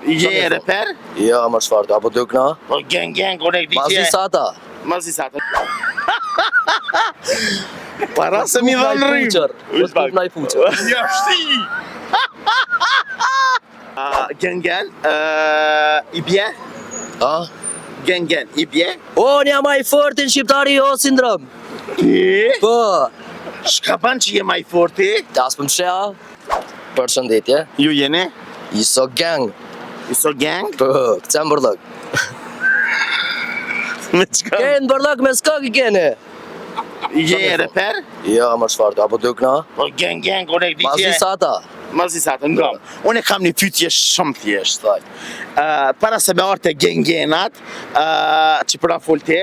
Je reper? Ja, më çfarë, apo do këna? Po gang unë e di Mazi sata. Mazi sata. Para se mi dhan rrim. Po t'na i fuqër. Ja shti. Gang, i bje? Ha? Gang, i bje? Unë jam ai fortin shqiptari jo sindrom. Ti? Po, Shka ban që je maj forti? tas për më shea. Përshëndetje. Ju jeni? Iso gang. Iso gang? Po, këtë më bërlëk. Me qka? Kënë bërlëk me skok i kene. Je reper? Ja, më çfarë, apo do këna? Po gang unë e di Mazi sata. Mazi sata, ngam. Unë e kam një pyetje shumë thjesht. Para se me arte gengenat, që përra fol te,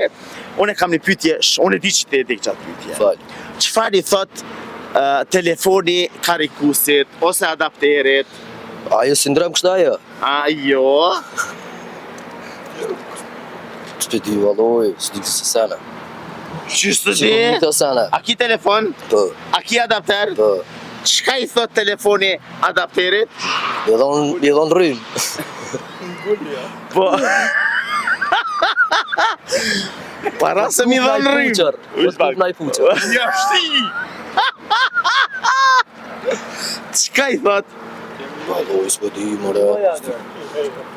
unë e kam një pyetje, unë e di që te e di këtë pyetje. Fal. Qëfar i thot telefoni karikusit, ose adapterit? Ajo sindrom kështë ajo? Ajo? Që ti valoj, së di kësë sene. Qështë Që di? të sene. A ki telefon? Po, A ki adapter? po. Qka i thot telefoni adapterit? I dhon rrim. Po... Para se mi dhan rrim. Po t'na i fuqër. Ja shti! Qka i thot? Valoj, s'po di, more.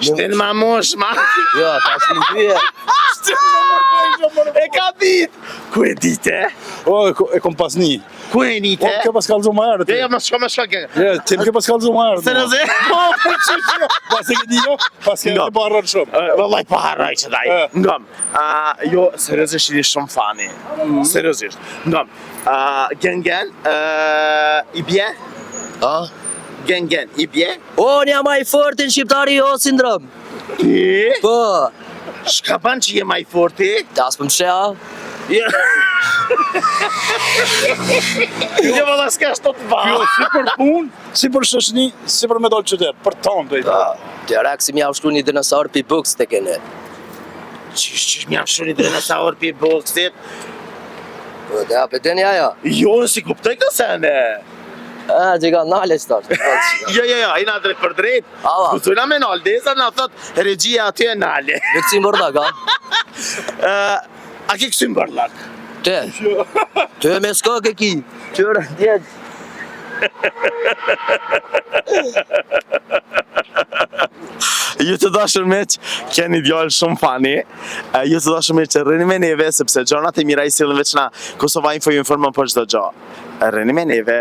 Shten ma mosh, ma! Ja, ta shtim tyje. E ka dit! Ku e dite? O, e kom pas një. Ku e nite? O, ke pas kalzu më herë ti. Ja, ma shko. Ti më ke pas kalzu më herë. Serioze? Pas e ke di jo, pas ke No. të barran shumë. Vallaj pa harraj që daj. Ngam. Jo, seriozisht i shumë fani. Seriozisht. Ngam. Gengen, i bje? Ha? Gengen, i bje? Unë jam ai fortin shqiptari jo sindrom. Ti? Po, Shka ban që je maj forti? tas për më shea. Ja. Jo, valla s'ka shto të Jo, ba. si për punë, si për shoqni, si për me dalë qytet, për tonë do i ta. Direkt si m'jam shkru një dinosaur pi buks të kene. Qysh m'jam shuni dhe nësa orë pi boksit? Po, dhe apë të një aja. Jo, si kuptoj kësene. Që ka nale që tash. Jo, i na drejt për drejt. Ava. Kusujna me nalë, desa na thot, regjia aty e nale. Në kësi mërda ka? A ki kësy mbërlak? Te. Te me skok e ki. Qërë djetë. Ju të dashur miq, keni djalë shumë fani. Ju të dashur miq, rrini me neve sepse gjonat e mira i sillin veç na Kosova Info ju informon për çdo gjë. Rrini me neve.